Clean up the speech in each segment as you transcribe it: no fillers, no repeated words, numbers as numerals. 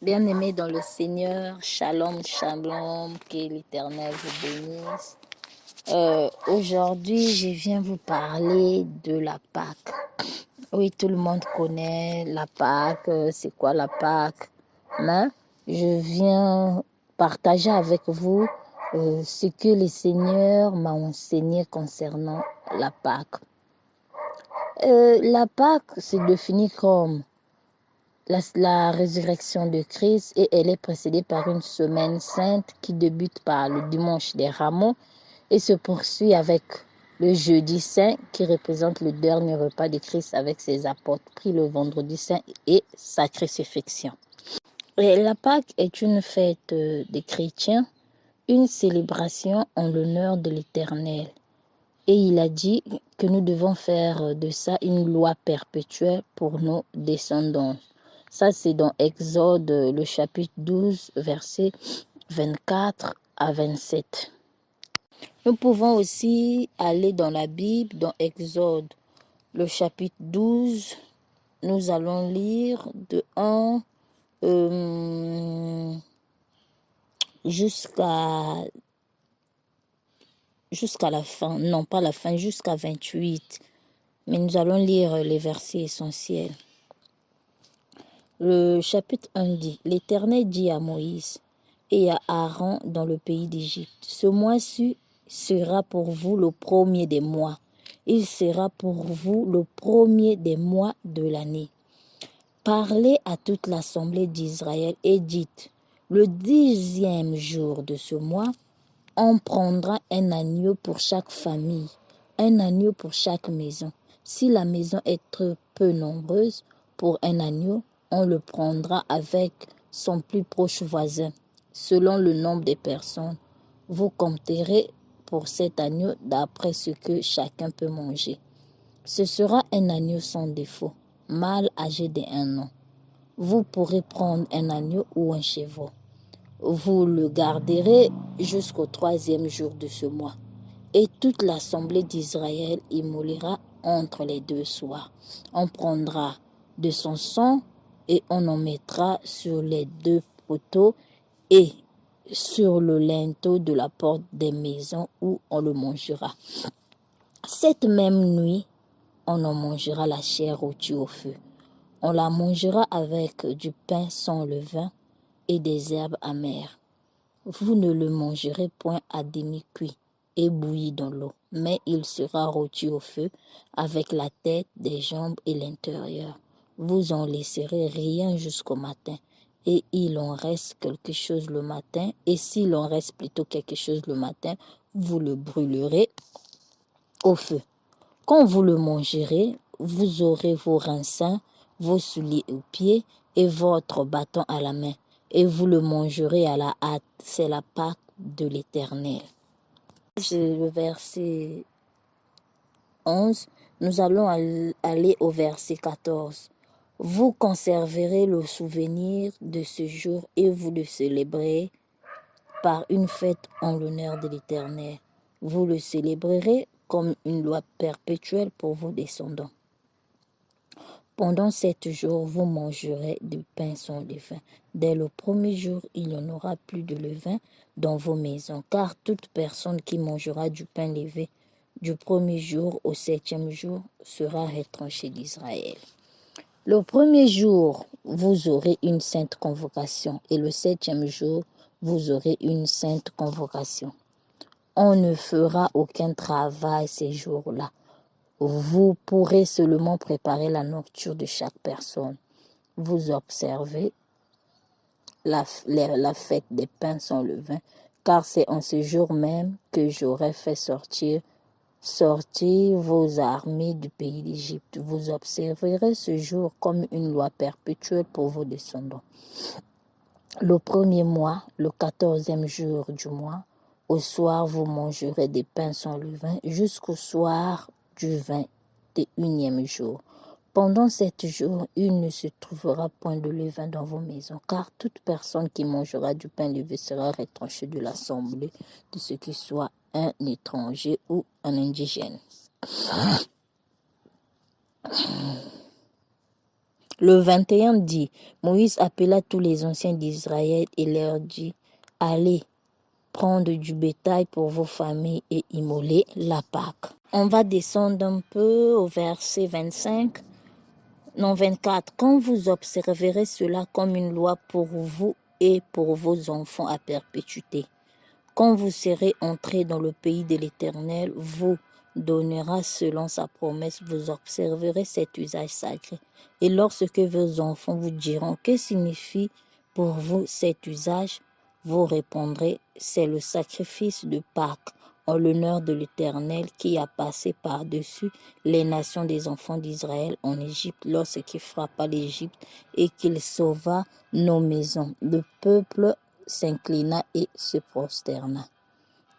Bien-aimés dans le Seigneur, shalom, shalom, que l'Éternel vous bénisse. Aujourd'hui, je viens vous parler de la Pâque. Oui, tout le monde connaît la Pâque, c'est quoi la Pâque? Mais je viens partager avec vous ce que le Seigneur m'a enseigné concernant la Pâque. La Pâque se définit comme la résurrection de Christ et elle est précédée par une semaine sainte qui débute par le dimanche des Rameaux et se poursuit avec le jeudi saint qui représente le dernier repas de Christ avec ses apôtres pris le vendredi saint et sa crucifixion. Et la Pâque est une fête des chrétiens, une célébration en l'honneur de l'Éternel. Et il a dit que nous devons faire de ça une loi perpétuelle pour nos descendants. Ça, c'est dans Exode, le chapitre 12, versets 24 à 27. Nous pouvons aussi aller dans la Bible, dans Exode, le chapitre 12. Nous allons lire de 1 jusqu'à la fin. Non, pas la fin, jusqu'à 28. Mais nous allons lire les versets essentiels. Le chapitre 1 dit, l'Éternel dit à Moïse et à Aaron dans le pays d'Égypte, ce mois-ci sera pour vous le premier des mois. Il sera pour vous le premier des mois de l'année. Parlez à toute l'assemblée d'Israël et dites, le 10e jour de ce mois, on prendra un agneau pour chaque famille, un agneau pour chaque maison. Si la maison est très peu nombreuse, pour un agneau, on le prendra avec son plus proche voisin, selon le nombre de personnes. Vous compterez pour cet agneau d'après ce que chacun peut manger. Ce sera un agneau sans défaut, mâle âgé d'1 an. Vous pourrez prendre un agneau ou un chevreau. Vous le garderez jusqu'au 3e jour de ce mois. Et toute l'assemblée d'Israël immolera entre les 2 soirs. On prendra de son sang et on en mettra sur les 2 poteaux et sur le linteau de la porte des maisons où on le mangera. Cette même nuit, on en mangera la chair rôtie au feu. On la mangera avec du pain sans levain et des herbes amères. Vous ne le mangerez point à demi-cuit et bouilli dans l'eau, mais il sera rôti au feu avec la tête, des jambes et l'intérieur. Vous en laisserez rien jusqu'au matin, et il en reste quelque chose le matin, et s'il en reste plutôt quelque chose le matin, vous le brûlerez au feu. Quand vous le mangerez, vous aurez vos reins sains, vos souliers aux pieds et votre bâton à la main, et vous le mangerez à la hâte. C'est la Pâque de l'Éternel. Le verset 11, nous allons aller au verset 14. Vous conserverez le souvenir de ce jour et vous le célébrez par une fête en l'honneur de l'Éternel. Vous le célébrerez comme une loi perpétuelle pour vos descendants. Pendant 7 jours, vous mangerez du pain sans levain. Dès le premier jour, il n'y en aura plus de levain dans vos maisons, car toute personne qui mangera du pain levé du premier jour au 7e jour sera retranchée d'Israël. Le premier jour, vous aurez une sainte convocation, et le 7e jour, vous aurez une sainte convocation. On ne fera aucun travail ces jours-là. Vous pourrez seulement préparer la nourriture de chaque personne. Vous observez la fête des pains sans levain, car c'est en ce jour même que j'aurai fait sortir vos armées du pays d'Égypte. Vous observerez ce jour comme une loi perpétuelle pour vos descendants. Le premier mois, le 14e jour du mois, au soir, vous mangerez des pains sans levain jusqu'au soir du 21e jour. Pendant 7 jours, il ne se trouvera point de levain dans vos maisons, car toute personne qui mangera du pain levé sera retranchée de l'assemblée de ce qui soit un étranger ou un indigène. Le 21 dit, Moïse appela tous les anciens d'Israël et leur dit, allez, prendre du bétail pour vos familles et immoler la Pâque. On va descendre un peu au verset 25. Non, 24. Quand vous observerez cela comme une loi pour vous et pour vos enfants à perpétuité, quand vous serez entrés dans le pays de l'Éternel, vous donnera selon sa promesse, vous observerez cet usage sacré. Et lorsque vos enfants vous diront, que signifie pour vous cet usage, vous répondrez, c'est le sacrifice de Pâques, en l'honneur de l'Éternel qui a passé par-dessus les nations des enfants d'Israël en Égypte lorsqu'il frappa l'Égypte et qu'il sauva nos maisons. Le peuple s'inclina et se prosterna.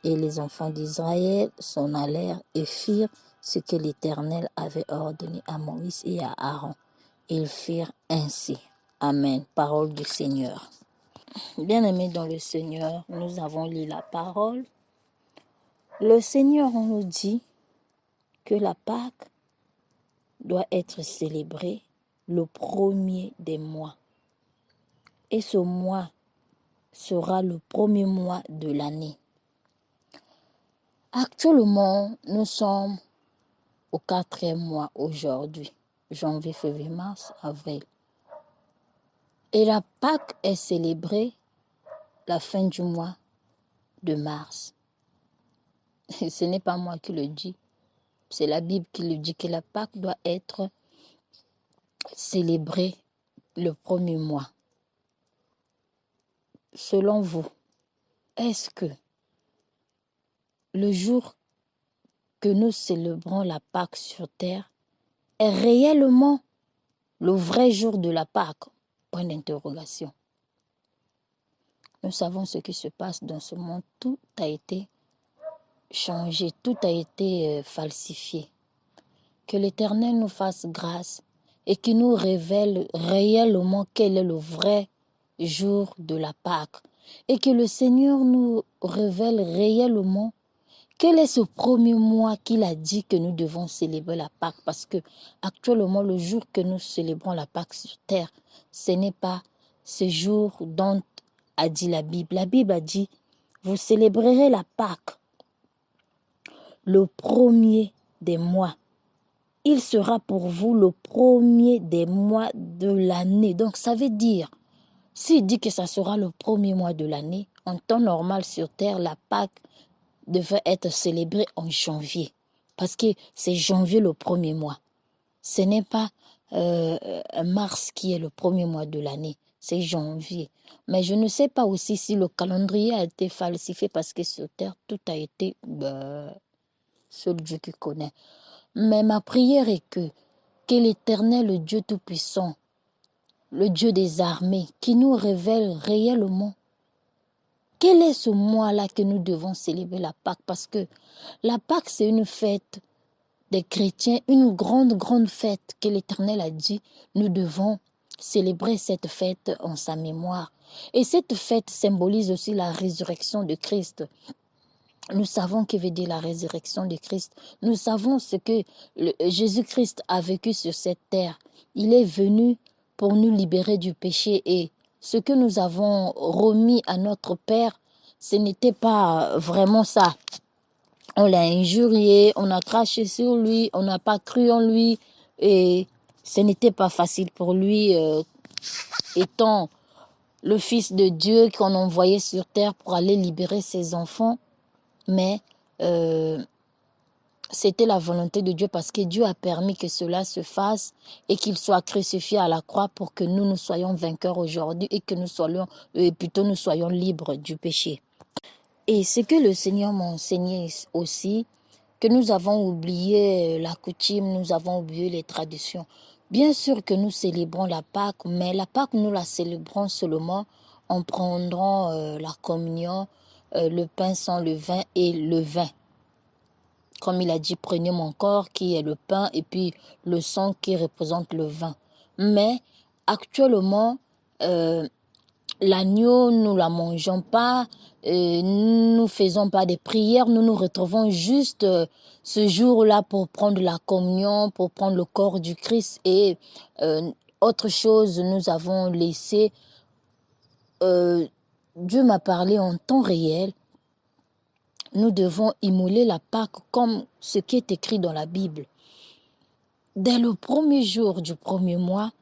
Et les enfants d'Israël s'en allèrent et firent ce que l'Éternel avait ordonné à Moïse et à Aaron. Ils firent ainsi. Amen. Parole du Seigneur. Bien-aimés dans le Seigneur, nous avons lu la parole. Le Seigneur nous dit que la Pâque doit être célébrée le premier des mois. Et ce mois sera le premier mois de l'année. Actuellement, nous sommes au 4e mois aujourd'hui, janvier, février, mars, avril. Et la Pâque est célébrée la fin du mois de mars. Et ce n'est pas moi qui le dis, c'est la Bible qui le dit que la Pâque doit être célébrée le premier mois. Selon vous, est-ce que le jour que nous célébrons la Pâque sur terre est réellement le vrai jour de la Pâque? Point d'interrogation. Nous savons ce qui se passe dans ce monde. Tout a été changé, tout a été falsifié. Que l'Éternel nous fasse grâce et qu'il nous révèle réellement quel est le vrai jour de la Pâque. Et que le Seigneur nous révèle réellement quel est ce premier mois qu'il a dit que nous devons célébrer la Pâque. Parce que actuellement, le jour que nous célébrons la Pâque sur terre, ce n'est pas ce jour dont a dit la Bible. La Bible a dit, vous célébrerez la Pâque le premier des mois. Il sera pour vous le premier des mois de l'année. Donc ça veut dire, s'il dit que ça sera le premier mois de l'année, en temps normal sur terre, la Pâque devait être célébrée en janvier. Parce que c'est janvier le premier mois. Ce n'est pas mars qui est le premier mois de l'année. C'est janvier. Mais je ne sais pas aussi si le calendrier a été falsifié parce que sur terre, tout a été seul Dieu qui connaît. Mais ma prière est que l'Éternel, le Dieu Tout-Puissant, le Dieu des armées, qui nous révèle réellement quel est ce mois-là que nous devons célébrer la Pâque. Parce que la Pâque, c'est une fête des chrétiens, une grande fête que l'Éternel a dit, nous devons célébrer cette fête en sa mémoire. Et cette fête symbolise aussi la résurrection de Christ. Nous savons que veut dire la résurrection de Christ. Nous savons ce que Jésus-Christ a vécu sur cette terre. Il est venu pour nous libérer du péché et ce que nous avons remis à notre Père, ce n'était pas vraiment ça. On l'a injurié, on a craché sur lui, on n'a pas cru en lui et ce n'était pas facile pour lui, étant le Fils de Dieu qu'on envoyait sur terre pour aller libérer ses enfants. Mais c'était la volonté de Dieu parce que Dieu a permis que cela se fasse et qu'il soit crucifié à la croix pour que nous soyons vainqueurs aujourd'hui et que nous soyons libres du péché. Et ce que le Seigneur m'a enseigné aussi, que nous avons oublié la coutume, nous avons oublié les traditions. Bien sûr que nous célébrons la Pâque, mais la Pâque, nous la célébrons seulement en prenant la communion, le pain sans levain et le vin. Comme il a dit, prenez mon corps qui est le pain et puis le sang qui représente le vin. Mais actuellement, l'agneau, nous ne la mangeons pas, nous ne faisons pas des prières, nous nous retrouvons juste ce jour-là pour prendre la communion, pour prendre le corps du Christ et Autre chose, nous avons laissé, Dieu m'a parlé en temps réel. Nous devons immoler la Pâque comme ce qui est écrit dans la Bible. Dès le premier jour du premier mois,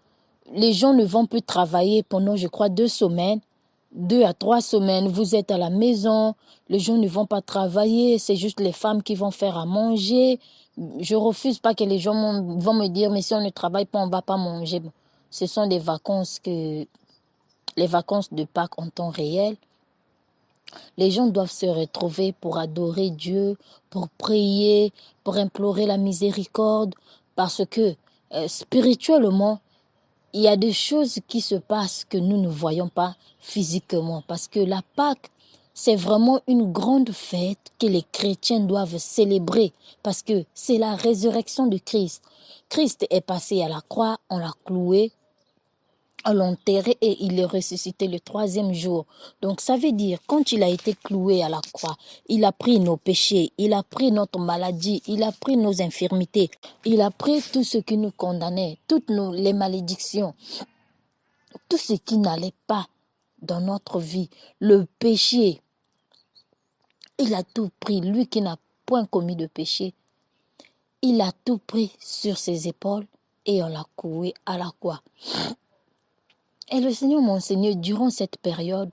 les gens ne vont plus travailler pendant, je crois, 2 semaines. 2 à 3 semaines, vous êtes à la maison, les gens ne vont pas travailler, c'est juste les femmes qui vont faire à manger. Je refuse pas que les gens vont me dire, mais si on ne travaille pas, on ne va pas manger. Ce sont les vacances de Pâques en temps réel. Les gens doivent se retrouver pour adorer Dieu, pour prier, pour implorer la miséricorde, parce que spirituellement, il y a des choses qui se passent que nous ne voyons pas physiquement. Parce que la Pâque, c'est vraiment une grande fête que les chrétiens doivent célébrer. Parce que c'est la résurrection de Christ. Christ est passé à la croix, on l'a cloué, on l'a enterré et il est ressuscité le 3e jour. Donc ça veut dire, quand il a été cloué à la croix, il a pris nos péchés, il a pris notre maladie, il a pris nos infirmités, il a pris tout ce qui nous condamnait, toutes les malédictions, tout ce qui n'allait pas dans notre vie, le péché. Il a tout pris, lui qui n'a point commis de péché. Il a tout pris sur ses épaules et on l'a cloué à la croix. Et le Seigneur, mon Seigneur, durant cette période,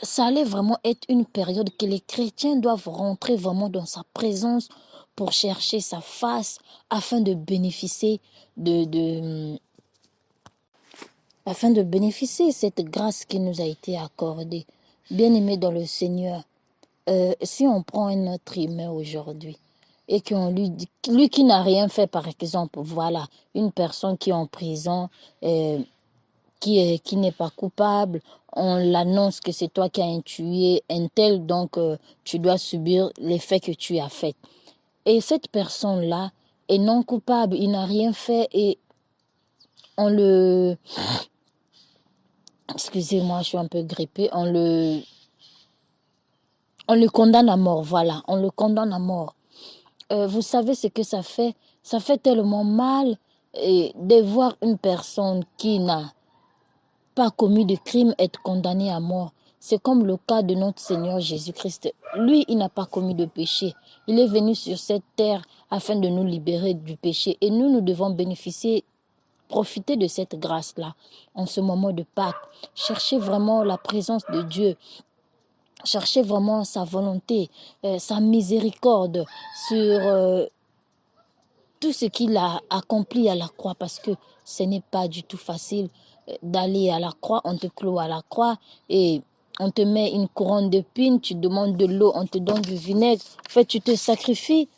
ça allait vraiment être une période que les chrétiens doivent rentrer vraiment dans sa présence pour chercher sa face afin de bénéficier afin de bénéficier cette grâce qui nous a été accordée. Bien-aimés dans le Seigneur, si on prend un être humain aujourd'hui et qu'on lui dit, lui qui n'a rien fait, par exemple, voilà, une personne qui est en prison, qui n'est pas coupable, on l'annonce que c'est toi qui as tué un tel, donc tu dois subir les faits que tu as faits. Et cette personne-là est non coupable, il n'a rien fait et on le... Excusez-moi, je suis un peu grippée, on le condamne à mort, voilà, on le condamne à mort. Vous savez ce que ça fait? Ça fait tellement mal de voir une personne qui n'a pas commis de crime être condamné à mort. C'est comme le cas de notre Seigneur Jésus-Christ. Lui, il n'a pas commis de péché. Il est venu sur cette terre afin de nous libérer du péché. Et nous devons bénéficier, profiter de cette grâce-là en ce moment de Pâques. Chercher vraiment la présence de Dieu. Chercher vraiment sa volonté, sa miséricorde sur tout ce qu'il a accompli à la croix, parce que ce n'est pas du tout facile d'aller à la croix, on te cloue à la croix et on te met une couronne d'épines, tu demandes de l'eau, on te donne du vinaigre. En fait, tu te sacrifies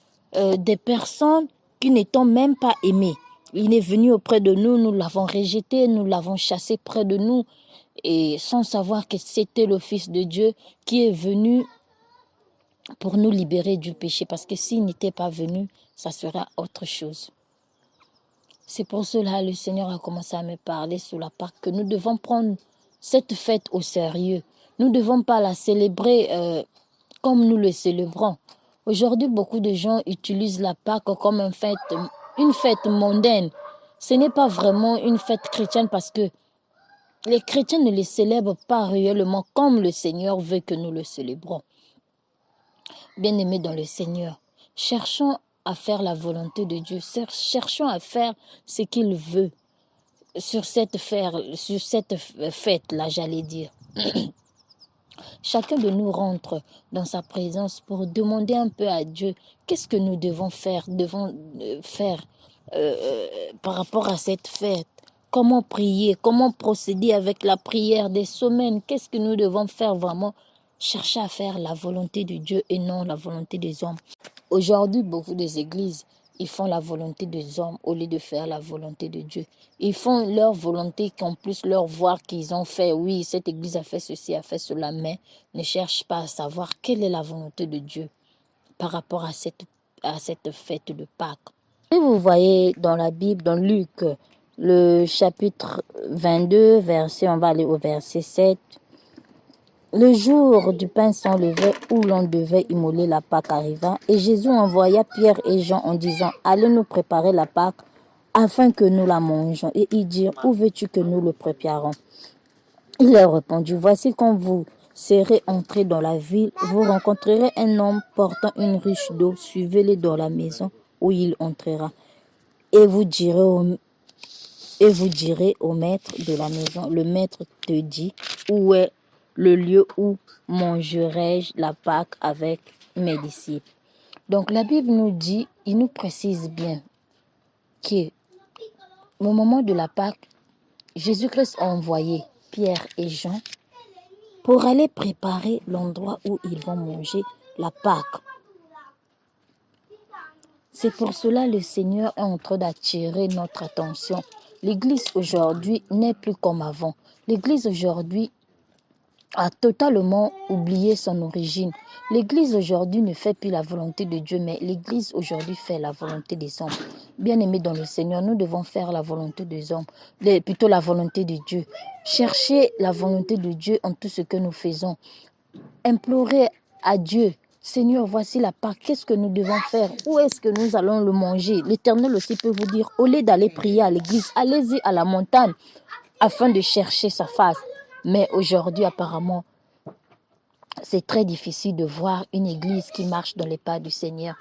des personnes qui ne t'ont même pas aimé. Il est venu auprès de nous, nous l'avons rejeté, nous l'avons chassé près de nous, et sans savoir que c'était le Fils de Dieu qui est venu pour nous libérer du péché, parce que s'il n'était pas venu, ça sera autre chose. C'est pour cela que le Seigneur a commencé à me parler sur la Pâque, que nous devons prendre cette fête au sérieux. Nous ne devons pas la célébrer comme nous le célébrons. Aujourd'hui, beaucoup de gens utilisent la Pâque comme une fête mondaine. Ce n'est pas vraiment une fête chrétienne, parce que les chrétiens ne les célèbrent pas réellement comme le Seigneur veut que nous le célébrons. Bien-aimés dans le Seigneur, cherchons à faire la volonté de Dieu. Cherchons à faire ce qu'il veut sur cette fête-là, j'allais dire. Chacun de nous rentre dans sa présence pour demander un peu à Dieu qu'est-ce que nous devons faire par rapport à cette fête. Comment prier, comment procéder avec la prière des semaines, qu'est-ce que nous devons faire vraiment? Chercher à faire la volonté de Dieu et non la volonté des hommes. Aujourd'hui, beaucoup des églises, ils font la volonté des hommes au lieu de faire la volonté de Dieu. Ils font leur volonté qu'on puisse leur voir qu'ils ont fait. Oui, cette église a fait ceci, a fait cela, mais ne cherchent pas à savoir quelle est la volonté de Dieu par rapport à cette fête de Pâques. Et vous voyez dans la Bible, dans Luc, le chapitre 22, on va aller au verset 7. Le jour du pain sans levain où l'on devait immoler la Pâque arriva, et Jésus envoya Pierre et Jean en disant « Allez nous préparer la Pâque, afin que nous la mangeons. Et ils dirent, où veux-tu que nous le préparions? Il leur répondit, voici quand vous serez entrés dans la ville, vous rencontrerez un homme portant une ruche d'eau, suivez-le dans la maison où il entrera. Et vous direz au maître de la maison, le maître te dit, où est le lieu où mangerai-je la Pâque avec mes disciples? Donc la Bible nous dit, il nous précise bien que au moment de la Pâque, Jésus-Christ a envoyé Pierre et Jean pour aller préparer l'endroit où ils vont manger la Pâque. C'est pour cela que le Seigneur est en train d'attirer notre attention. L'Église aujourd'hui n'est plus comme avant. L'Église aujourd'hui a totalement oublié son origine. L'Église aujourd'hui ne fait plus la volonté de Dieu, mais l'Église aujourd'hui fait la volonté des hommes. Bien-aimés dans le Seigneur, nous devons faire la volonté des hommes, plutôt la volonté de Dieu. Chercher la volonté de Dieu en tout ce que nous faisons. Implorer à Dieu, Seigneur, voici la Pâque, qu'est-ce que nous devons faire? Où est-ce que nous allons le manger? L'Éternel aussi peut vous dire, au lieu d'aller prier à l'église, allez-y à la montagne afin de chercher sa face. Mais aujourd'hui, apparemment, c'est très difficile de voir une église qui marche dans les pas du Seigneur.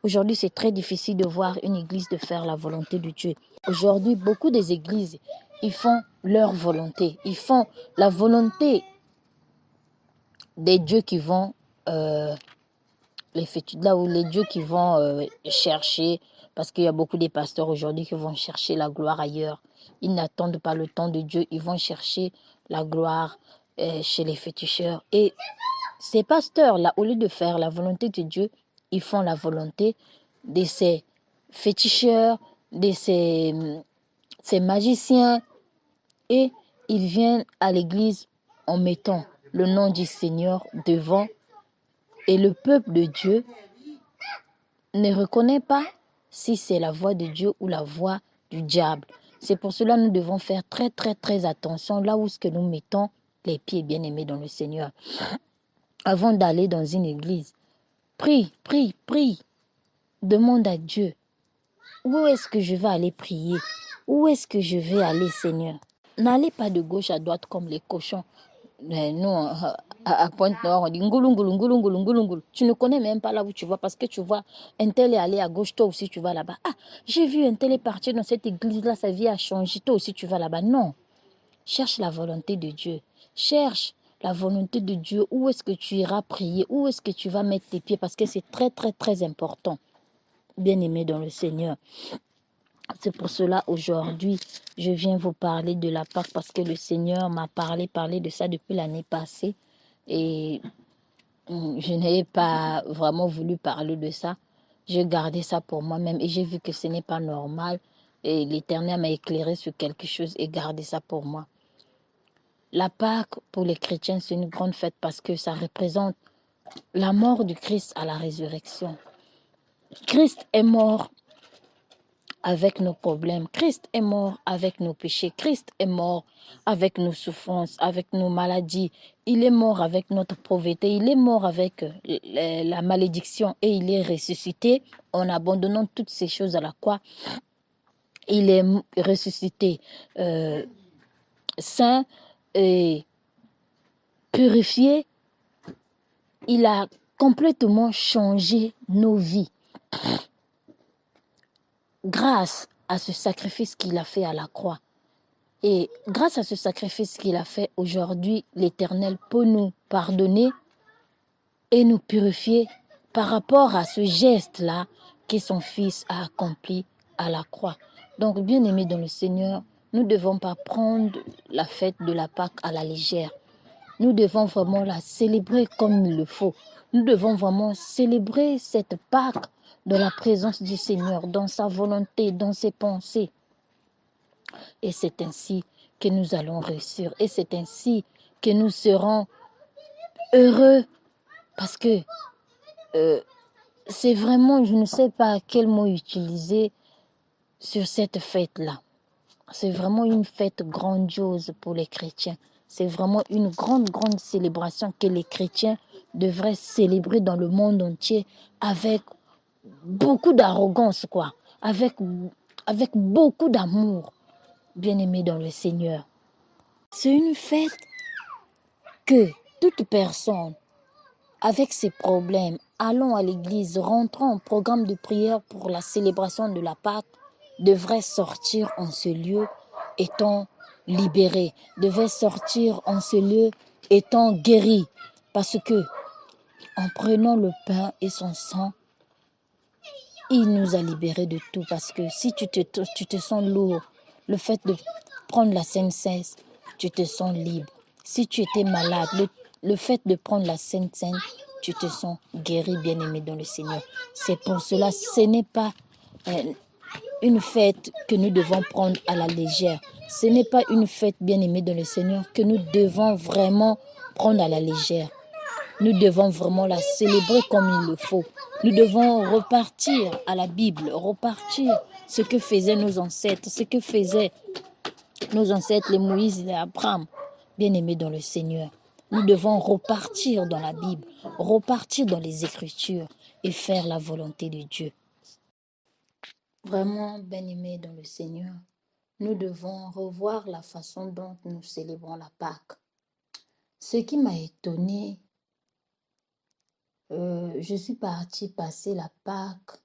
Aujourd'hui, c'est très difficile de voir une église de faire la volonté de Dieu. Aujourd'hui, beaucoup des églises, ils font leur volonté. Ils font la volonté des dieux qui vont là où les dieux qui vont chercher, parce qu'il y a beaucoup de pasteurs aujourd'hui qui vont chercher la gloire ailleurs. Ils n'attendent pas le temps de Dieu, ils vont chercher la gloire chez les féticheurs. Et ces pasteurs-là, au lieu de faire la volonté de Dieu, ils font la volonté de ces féticheurs, de ces magiciens, et ils viennent à l'église en mettant le nom du Seigneur devant. Et le peuple de Dieu ne reconnaît pas si c'est la voix de Dieu ou la voix du diable. C'est pour cela que nous devons faire très, très, très attention là où ce que nous mettons les pieds bien-aimés dans le Seigneur. Avant d'aller dans une église, prie, prie, prie. Demande à Dieu, où est-ce que je vais aller prier? Où est-ce que je vais aller, Seigneur? N'allez pas de gauche à droite comme les cochons. Nous, à Pointe-Nord, on dit ngoulou, ngoulou, ngoulou, ngoulou, ngoulou, ngoulou. Tu ne connais même pas là où tu vas parce que tu vois un tel est allé à gauche, toi aussi tu vas là-bas. Ah, j'ai vu un tel est parti dans cette église-là, sa vie a changé, toi aussi tu vas là-bas. Non. Cherche la volonté de Dieu. Cherche la volonté de Dieu. Où est-ce que tu iras prier? Où est-ce que tu vas mettre tes pieds? Parce que c'est très, très, très important. Bien-aimé dans le Seigneur. C'est pour cela aujourd'hui, je viens vous parler de la Pâque parce que le Seigneur m'a parlé de ça depuis l'année passée et je n'ai pas vraiment voulu parler de ça. J'ai gardé ça pour moi-même et j'ai vu que ce n'est pas normal et l'Éternel m'a éclairé sur quelque chose et gardé ça pour moi. La Pâque pour les chrétiens, c'est une grande fête parce que ça représente la mort du Christ à la résurrection. Christ est mort avec nos problèmes. Christ est mort avec nos péchés. Christ est mort avec nos souffrances, avec nos maladies. Il est mort avec notre pauvreté. Il est mort avec la malédiction et il est ressuscité en abandonnant toutes ces choses à la croix. Il est ressuscité saint et purifié. Il a complètement changé nos vies. Grâce à ce sacrifice qu'il a fait à la croix. Et grâce à ce sacrifice qu'il a fait aujourd'hui, l'Éternel peut nous pardonner et nous purifier par rapport à ce geste-là que son Fils a accompli à la croix. Donc, bien-aimés dans le Seigneur, nous ne devons pas prendre la fête de la Pâque à la légère. Nous devons vraiment la célébrer comme il le faut. Nous devons vraiment célébrer cette Pâque dans la présence du Seigneur, dans sa volonté, dans ses pensées. Et c'est ainsi que nous allons réussir. Et c'est ainsi que nous serons heureux. Parce que c'est vraiment, je ne sais pas quel mot utiliser sur cette fête-là. C'est vraiment une fête grandiose pour les chrétiens. C'est vraiment une grande, grande célébration que les chrétiens devraient célébrer dans le monde entier avec beaucoup d'arrogance, quoi. Avec avec beaucoup d'amour, bien-aimés dans le Seigneur. C'est une fête que toute personne avec ses problèmes, allons à l'église, rentrons au programme de prière pour la célébration de la Pâque, devrait sortir en ce lieu étant libéré, devait sortir en ce lieu étant guéri. Parce que en prenant le pain et son sang, il nous a libérés de tout. Parce que si tu te sens lourd, le fait de prendre la Sainte Seine, tu te sens libre. Si tu étais malade, le fait de prendre la Sainte Seine, tu te sens guéri, bien-aimé dans le Seigneur. C'est pour cela, ce n'est pas une fête que nous devons prendre à la légère. Ce n'est pas une fête, bien-aimée dans le Seigneur, que nous devons vraiment prendre à la légère. Nous devons vraiment la célébrer comme il le faut. Nous devons repartir à la Bible, repartir ce que faisaient nos ancêtres, ce que faisaient nos ancêtres, les Moïse et les Abraham, bien-aimés dans le Seigneur. Nous devons repartir dans la Bible, repartir dans les Écritures et faire la volonté de Dieu. Vraiment, bien-aimés dans le Seigneur, nous devons revoir la façon dont nous célébrons la Pâque. Ce qui m'a étonnée, je suis partie passer la Pâque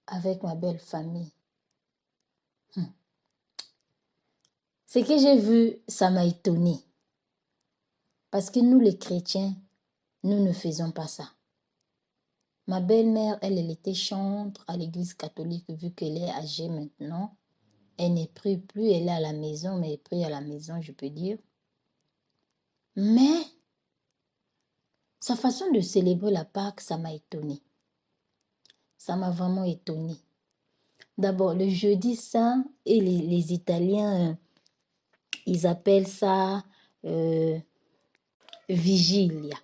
avec ma belle famille. Ce que j'ai vu, ça m'a étonnée. Parce que nous, les chrétiens, nous ne faisons pas ça. Ma belle-mère, elle était chantre à l'église catholique, vu qu'elle est âgée maintenant. Elle n'est prie plus, elle est à la maison, mais elle prie à la maison, je peux dire. Mais sa façon de célébrer la Pâque, ça m'a étonnée. Ça m'a vraiment étonnée. D'abord, le jeudi saint, et les Italiens, ils appellent ça vigilia.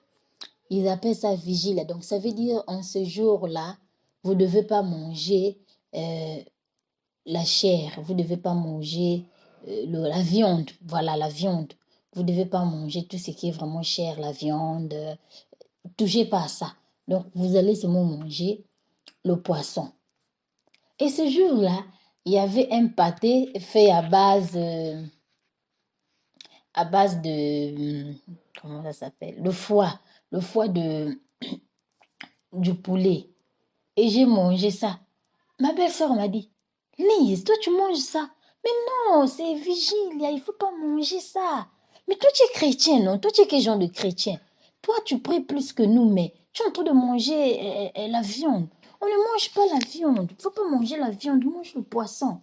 Ils appellent ça vigilia. Donc, ça veut dire, en ce jour-là, vous ne devez pas manger la chair. Vous ne devez pas manger la viande. Voilà, la viande. Vous ne devez pas manger tout ce qui est vraiment chair, la viande. Touchez pas à ça. Donc, vous allez seulement manger le poisson. Et ce jour-là, il y avait un pâté fait à base de comment ça s'appelle? Le foie du poulet. Et j'ai mangé ça. Ma belle-sœur m'a dit, Lise, toi tu manges ça. Mais non, c'est vigile, il ne faut pas manger ça. Mais toi tu es chrétien, non? Toi tu es quel genre de chrétien? Toi tu pries plus que nous, mais tu es en train de manger la viande. On ne mange pas la viande. Il ne faut pas manger la viande, mange le poisson.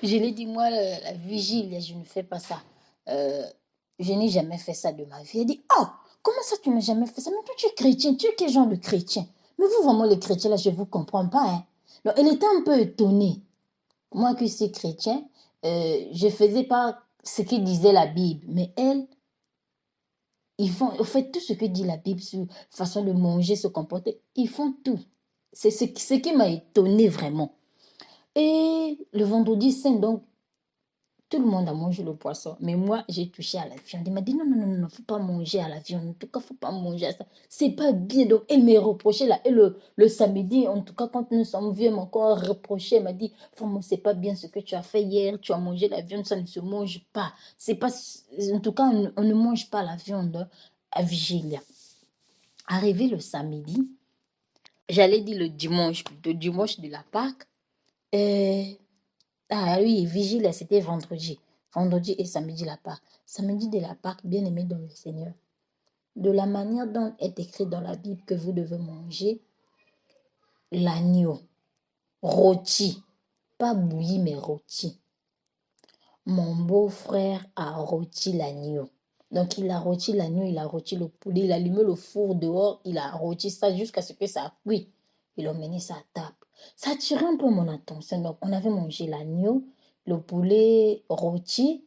Je lui ai dit, moi, la vigile, je ne fais pas ça. Je n'ai jamais fait ça de ma vie. Elle dit, oh, comment ça tu n'as jamais fait ça? Mais toi, tu es chrétien, tu es quel genre de chrétien? Mais vous, vraiment, les chrétiens, là, je ne vous comprends pas. Hein? Donc, elle était un peu étonnée. Moi qui suis chrétien, je ne faisais pas ce que disait la Bible. Mais elle, ils font, en fait, tout ce que dit la Bible sur façon de manger, se comporter, ils font tout. C'est ce qui m'a étonnée vraiment. Et le vendredi saint, donc, tout le monde a mangé le poisson. Mais moi, j'ai touché à la viande. Elle m'a dit, non, non, non, non, faut pas manger à la viande. En tout cas, faut pas manger à ça. C'est pas bien. Donc, elle m'a reproché là. Et le samedi, en tout cas, quand nous sommes vieux, elle m'a encore reproché. Elle m'a dit, vraiment, c'est pas bien ce que tu as fait hier. Tu as mangé la viande, ça ne se mange pas. C'est pas, en tout cas, on ne mange pas la viande à Vigilia. Arrivé le samedi, j'allais dire le dimanche de la Pâque, ah oui, vigile, c'était vendredi. Vendredi et samedi la Pâque. Samedi de la Pâque, bien-aimé dans le Seigneur. De la manière dont est écrit dans la Bible que vous devez manger l'agneau rôti. Pas bouilli, mais rôti. Mon beau-frère a rôti l'agneau. Donc, il a rôti l'agneau, il a rôti le poulet, il a allumé le four dehors, il a rôti ça jusqu'à ce que ça cuit. Il a emmené ça à table. Ça attirait un peu mon attention. Donc, on avait mangé l'agneau, le poulet rôti,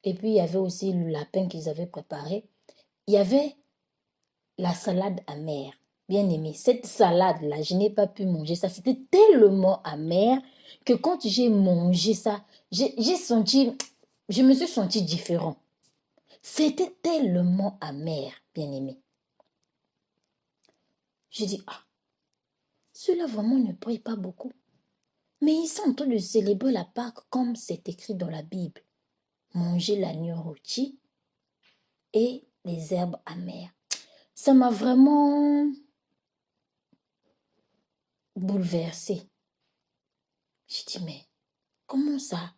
et puis il y avait aussi le lapin qu'ils avaient préparé. Il y avait la salade amère. Bien aimé, cette salade-là, je n'ai pas pu manger ça. C'était tellement amer que quand j'ai mangé ça, je me suis sentie différent. C'était tellement amer, bien aimé. Je dis, ah, ceux-là vraiment ne prient pas beaucoup. Mais ils sont en train de célébrer la Pâque comme c'est écrit dans la Bible. Manger l'agneau rôti et les herbes amères. Ça m'a vraiment bouleversée. J'ai dit, mais comment ça?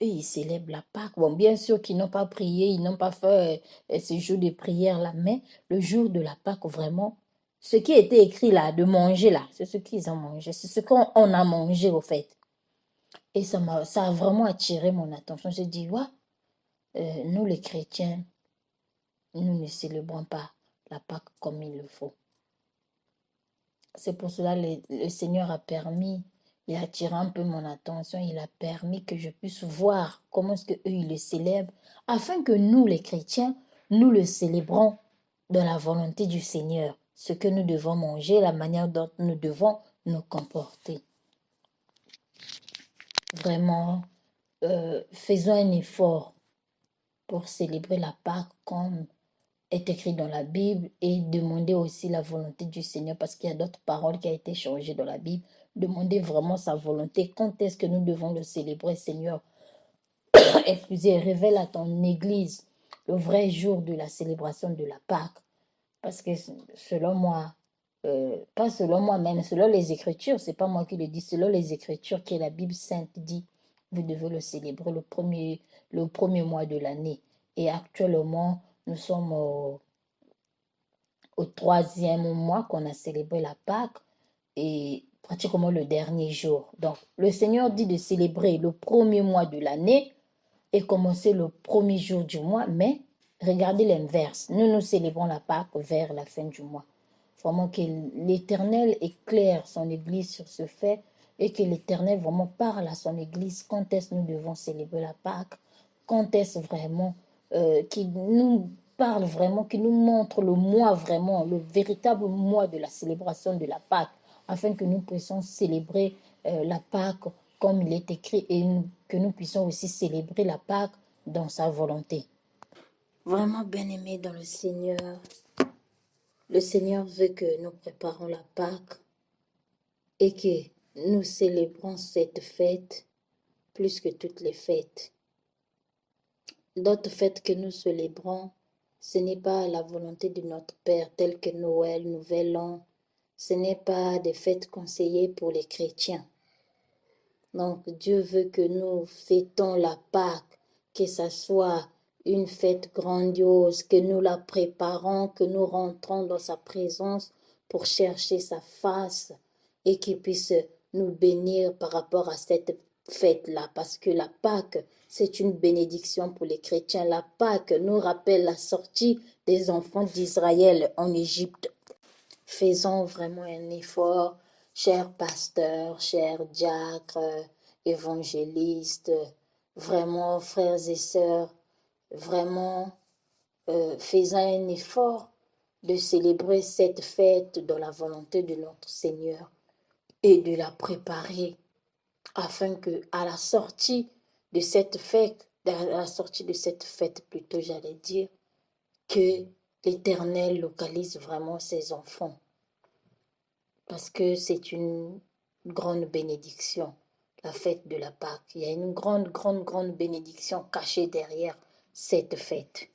Eux, ils célèbrent la Pâque. Bon, bien sûr qu'ils n'ont pas prié, ils n'ont pas fait ce jour de prière-là, mais le jour de la Pâque, vraiment, ce qui était écrit là, de manger là, c'est ce qu'ils ont mangé, c'est ce qu'on a mangé au fait. Et ça a vraiment attiré mon attention. J'ai dit, ouais, nous les chrétiens, nous ne célébrons pas la Pâque comme il le faut. C'est pour cela que le Seigneur a permis, il a attiré un peu mon attention, il a permis que je puisse voir comment est-ce qu'eux, ils le célèbrent, afin que nous, les chrétiens, nous le célébrons dans la volonté du Seigneur, ce que nous devons manger, la manière dont nous devons nous comporter. Vraiment, faisons un effort pour célébrer la Pâque comme est écrit dans la Bible et demander aussi la volonté du Seigneur parce qu'il y a d'autres paroles qui ont été changées dans la Bible. Demandez vraiment sa volonté. Quand est-ce que nous devons le célébrer, Seigneur? Excusez, révèle à ton Église le vrai jour de la célébration de la Pâque. Parce que selon moi, pas selon moi même, selon les Écritures, c'est pas moi qui le dis, selon les Écritures que la Bible sainte dit, vous devez le célébrer le premier mois de l'année. Et actuellement, nous sommes au 3e mois qu'on a célébré la Pâque et pratiquement le dernier jour. Donc, le Seigneur dit de célébrer le premier mois de l'année et commencer le premier jour du mois, mais regardez l'inverse. Nous célébrons la Pâque vers la fin du mois. Vraiment que l'Éternel éclaire son Église sur ce fait et que l'Éternel vraiment parle à son Église quand est-ce que nous devons célébrer la Pâque, quand est-ce vraiment qu'il nous parle vraiment, qu'il nous montre le mois vraiment, le véritable mois de la célébration de la Pâque, afin que nous puissions célébrer la Pâque comme il est écrit et que nous puissions aussi célébrer la Pâque dans sa volonté. Vraiment bien-aimés dans le Seigneur veut que nous préparons la Pâque et que nous célébrons cette fête plus que toutes les fêtes. D'autres fêtes que nous célébrons, ce n'est pas la volonté de notre Père, telles que Noël, Nouvel An. Ce n'est pas des fêtes conseillées pour les chrétiens. Donc Dieu veut que nous fêtons la Pâque, que ça soit une fête grandiose, que nous la préparons, que nous rentrons dans sa présence pour chercher sa face et qu'il puisse nous bénir par rapport à cette fête-là. Parce que la Pâque, c'est une bénédiction pour les chrétiens. La Pâque nous rappelle la sortie des enfants d'Israël en Égypte. Faisons vraiment un effort, chers pasteurs, chers diacres, évangélistes, vraiment frères et sœurs, vraiment faisons un effort de célébrer cette fête dans la volonté de notre Seigneur et de la préparer afin que à la sortie de cette fête, plutôt j'allais dire, que l'Éternel localise vraiment ses enfants. Parce que c'est une grande bénédiction, la fête de la Pâque. Il y a une grande bénédiction cachée derrière cette fête.